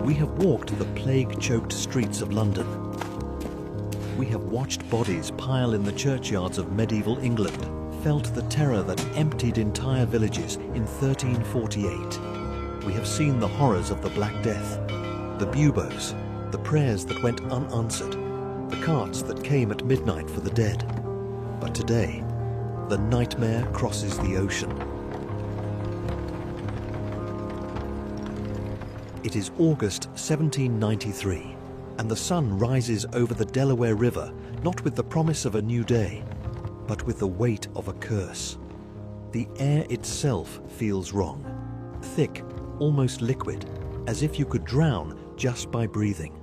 We have walked the plague-choked streets of London. We have watched bodies pile in the churchyards of medieval England, felt the terror that emptied entire villages in 1348. We have seen the horrors of the Black Death, the buboes, the prayers that went unanswered, the carts that came at midnight for the dead. But today, the nightmare crosses the ocean. It is August 1793, and the sun rises over the Delaware River, not with the promise of a new day, but with the weight of a curse. The air itself feels wrong, thick, almost liquid, as if you could drown just by breathing.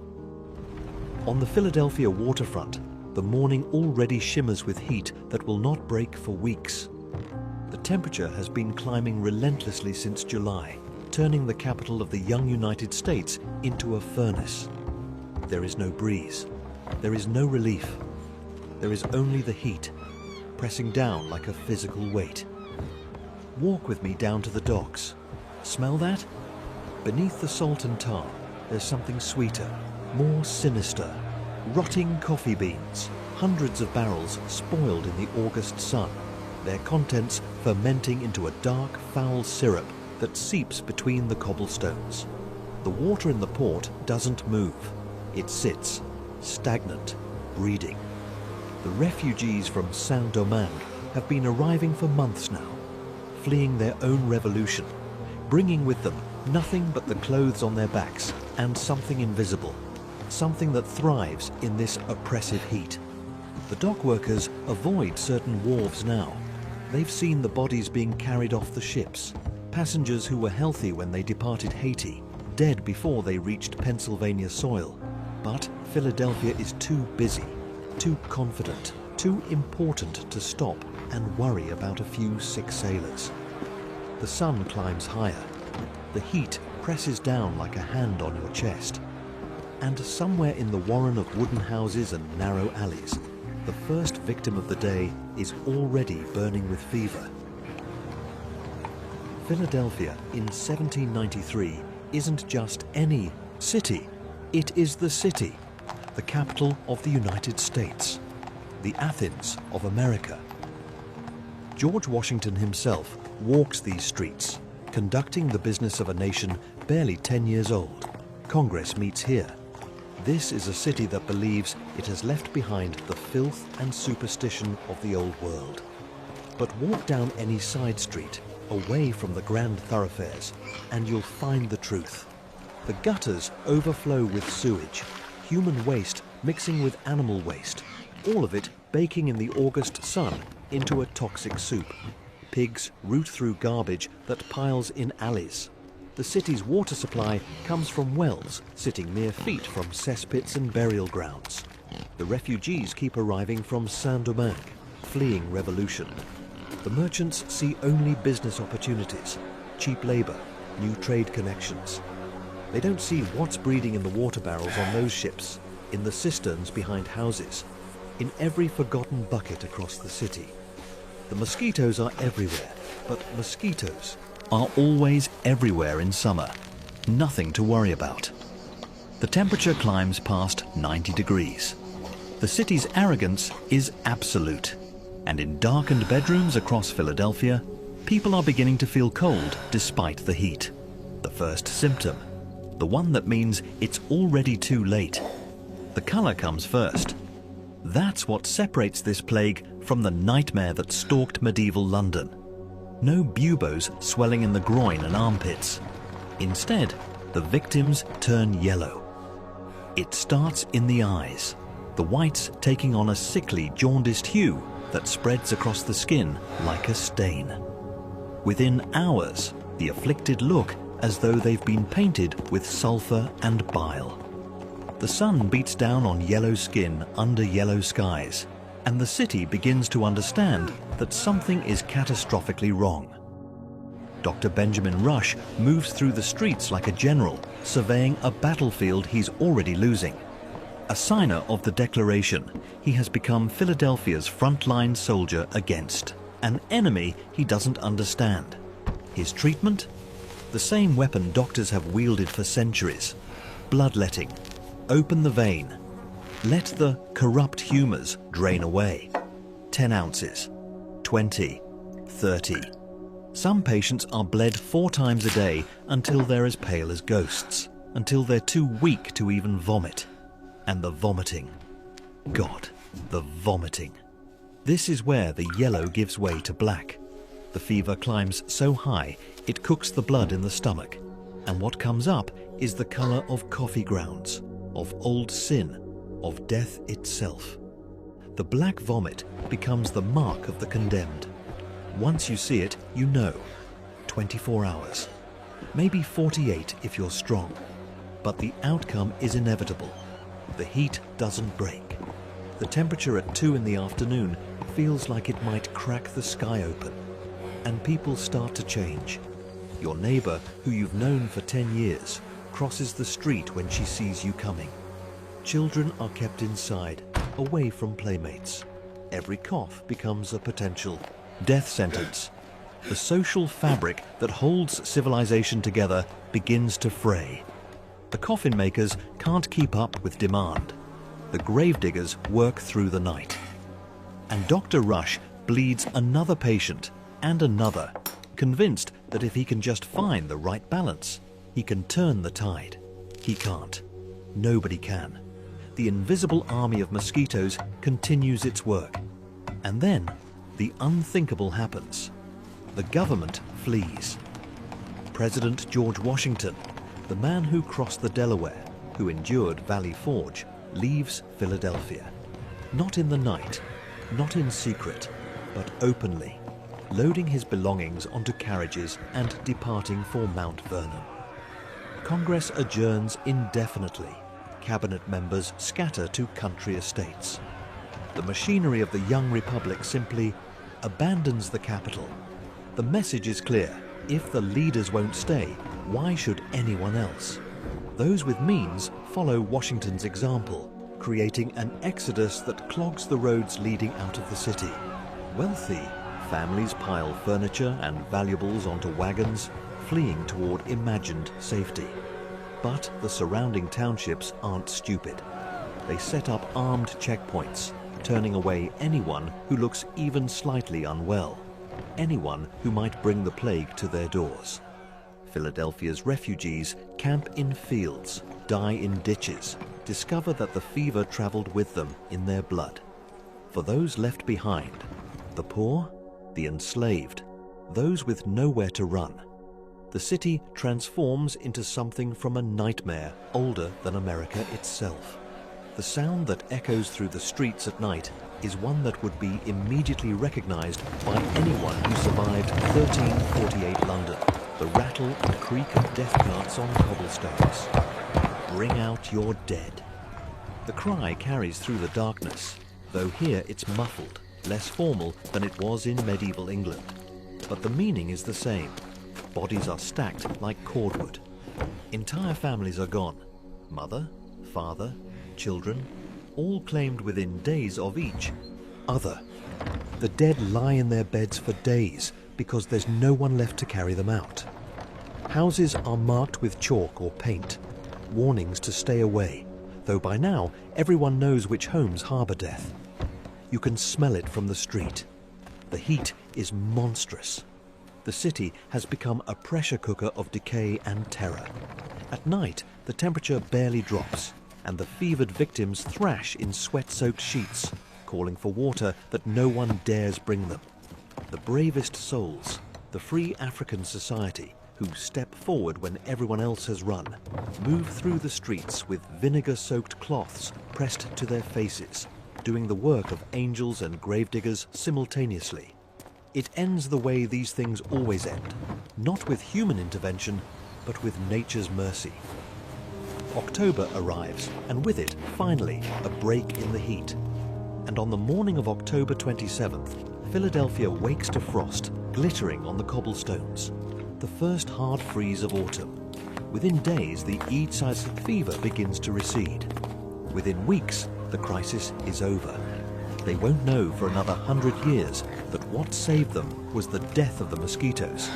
On the Philadelphia waterfront, the morning already shimmers with heat that will not break for weeks. The temperature has been climbing relentlessly since July, turning the capital of the young United States into a furnace. There is no breeze. There is no relief. There is only the heat, pressing down like a physical weight. Walk with me down to the docks. Smell that? Beneath the salt and tar, there's something sweeter, more sinister. Rotting coffee beans, hundreds of barrels spoiled in the August sun, their contents fermenting into a dark, foul syrup that seeps between the cobblestones. The water in the port doesn't move. It sits, stagnant, breeding. The refugees from Saint-Domingue have been arriving for months now, fleeing their own revolution, bringing with them nothing but the clothes on their backs and something invisible, something that thrives in this oppressive heat. The dock workers avoid certain wharves now. They've seen the bodies being carried off the ships, passengers who were healthy when they departed Haiti, dead before they reached Pennsylvania soil. But Philadelphia is too busy, too confident, too important to stop and worry about a few sick sailors. The sun climbs higher. The heat presses down like a hand on your chest. And somewhere in the warren of wooden houses and narrow alleys, the first victim of the day is already burning with fever. Philadelphia in 1793 isn't just any city. It is the city, the capital of the United States, the Athens of America. George Washington himself walks these streets, conducting the business of a nation barely 10 years old. Congress meets here. This is a city that believes it has left behind the filth and superstition of the old world. But walk down any side street, away from the grand thoroughfares, and you'll find the truth. The gutters overflow with sewage, human waste mixing with animal waste, all of it baking in the August sun into a toxic soup. Pigs root through garbage that piles in alleys. The city's water supply comes from wells sitting mere feet from cesspits and burial grounds. The refugees keep arriving from Saint-Domingue, fleeing revolution. The merchants see only business opportunities, cheap labor, new trade connections. They don't see what's breeding in the water barrels on those ships, in the cisterns behind houses, in every forgotten bucket across the city. The mosquitoes are everywhere, but mosquitoes are always everywhere in summer. Nothing to worry about. The temperature climbs past 90 degrees. The city's arrogance is absolute. And in darkened bedrooms across Philadelphia, people are beginning to feel cold despite the heat. The first symptom, the one that means it's already too late. The color comes first. That's what separates this plague from the nightmare that stalked medieval London. No buboes swelling in the groin and armpits. Instead, the victims turn yellow. It starts in the eyes, the whites taking on a sickly, jaundiced hue that spreads across the skin like a stain. Within hours, the afflicted look as though they've been painted with sulfur and bile. The sun beats down on yellow skin under yellow skies, and the city begins to understand that something is catastrophically wrong. Dr. Benjamin Rush moves through the streets like a general, surveying a battlefield he's already losing. A signer of the Declaration, he has become Philadelphia's frontline soldier against an enemy he doesn't understand. His treatment? The same weapon doctors have wielded for centuries. bloodletting. Open the vein. Let the corrupt humours drain away. 10 ounces, 20, 30. Some patients are bled 4 times a day until they're as pale as ghosts, until they're too weak to even vomit. And the vomiting. God, the vomiting. This is where the yellow gives way to black. The fever climbs so high it cooks the blood in the stomach, and what comes up is the colour of coffee grounds, of old sin, of death itself. The black vomit becomes the mark of the condemned. Once you see it, you know. 24 hours. Maybe 48 if you're strong. But the outcome is inevitable. The heat doesn't break. The temperature at 2 in the afternoon feels like it might crack the sky open. And people start to change. Your neighbour, who you've known for 10 years, crosses the street when she sees you coming. Children are kept inside, away from playmates. Every cough becomes a potential death sentence. The social fabric that holds civilization together begins to fray. The coffin makers can't keep up with demand. The gravediggers work through the night. And Dr. Rush bleeds another patient and another, convinced that if he can just find the right balance, he can turn the tide. He can't. Nobody can. The invisible army of mosquitoes continues its work. And then the unthinkable happens. The government flees. President George Washington, the man who crossed the Delaware, who endured Valley Forge, leaves Philadelphia. Not in the night, not in secret, but openly, loading his belongings onto carriages and departing for Mount Vernon. Congress adjourns indefinitely. Cabinet members scatter to country estates. The machinery of the young republic simply abandons the capital. The message is clear. If the leaders won't stay, why should anyone else? Those with means follow Washington's example, creating an exodus that clogs the roads leading out of the city. Wealthy families pile furniture and valuables onto wagons, fleeing toward imagined safety. But the surrounding townships aren't stupid. They set up armed checkpoints, turning away anyone who looks even slightly unwell, anyone who might bring the plague to their doors. Philadelphia's refugees camp in fields, die in ditches, discover that the fever traveled with them in their blood. For those left behind, the poor, the enslaved, those with nowhere to run, the city transforms into something from a nightmare older than America itself. The sound that echoes through the streets at night is one that would be immediately recognized by anyone who survived 1348 London, the rattle and creak of death carts on cobblestones. Bring out your dead. The cry carries through the darkness, though here it's muffled, less formal than it was in medieval England. But the meaning is the same. Bodies are stacked like cordwood. Entire families are gone. Mother, father, children, all claimed within days of each other. The dead lie in their beds for days because there's no one left to carry them out. Houses are marked with chalk or paint, warnings to stay away, though by now everyone knows which homes harbour death. You can smell it from the street. The heat is monstrous. The city has become a pressure cooker of decay and terror. At night, the temperature barely drops, and the fevered victims thrash in sweat-soaked sheets, calling for water that no one dares bring them. The bravest souls, the Free African Society, who step forward when everyone else has run, move through the streets with vinegar-soaked cloths pressed to their faces, doing the work of angels and gravediggers simultaneously. It ends the way these things always end, not with human intervention, but with nature's mercy. October arrives, and with it, finally, a break in the heat. And on the morning of October 27th, Philadelphia wakes to frost, glittering on the cobblestones. The first hard freeze of autumn. Within days, the Eid-sized fever begins to recede. Within weeks, the crisis is over. They won't know for another 100 years that what saved them was the death of the mosquitoes,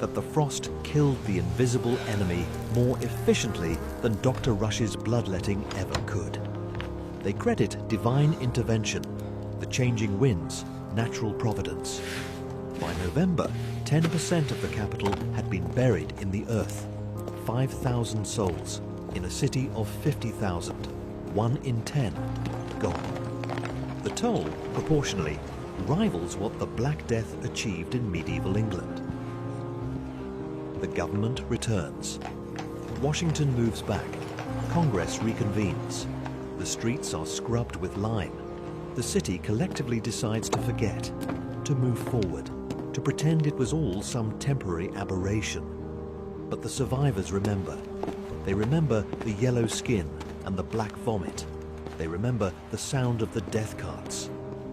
that the frost killed the invisible enemy more efficiently than Dr. Rush's bloodletting ever could. They credit divine intervention, the changing winds, natural providence. By November, 10% of the capital had been buried in the earth. 5,000 souls in a city of 50,000, 1 in 10 gone. The toll, proportionally, rivals what the Black Death achieved in medieval England. The government returns. Washington moves back. Congress reconvenes. The streets are scrubbed with lime. The city collectively decides to forget, to move forward, to pretend it was all some temporary aberration. But the survivors remember. They remember the yellow skin and the black vomit. They remember the sound of the death carts.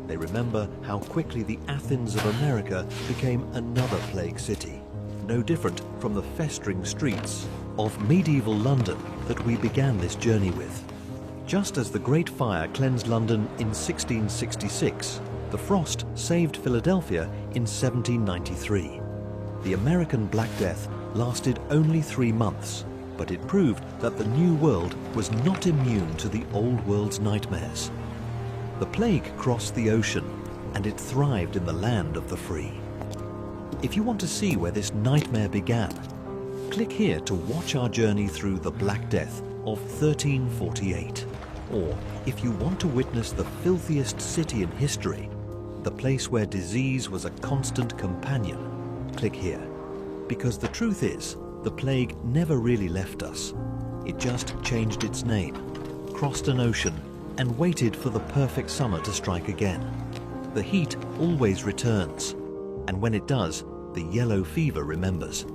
They remember how quickly the Athens of America became another plague city, no different from the festering streets of medieval London that we began this journey with. Just as the Great Fire cleansed London in 1666, the frost saved Philadelphia in 1793. The American Black Death lasted only 3 months, but it proved that the New World was not immune to the Old World's nightmares. The plague crossed the ocean, and it thrived in the land of the free. If you want to see where this nightmare began, click here to watch our journey through the Black Death of 1348. Or, if you want to witness the filthiest city in history, the place where disease was a constant companion, click here. Because the truth is, the plague never really left us. It just changed its name, crossed an ocean, and waited for the perfect summer to strike again. The heat always returns, and when it does, the yellow fever remembers.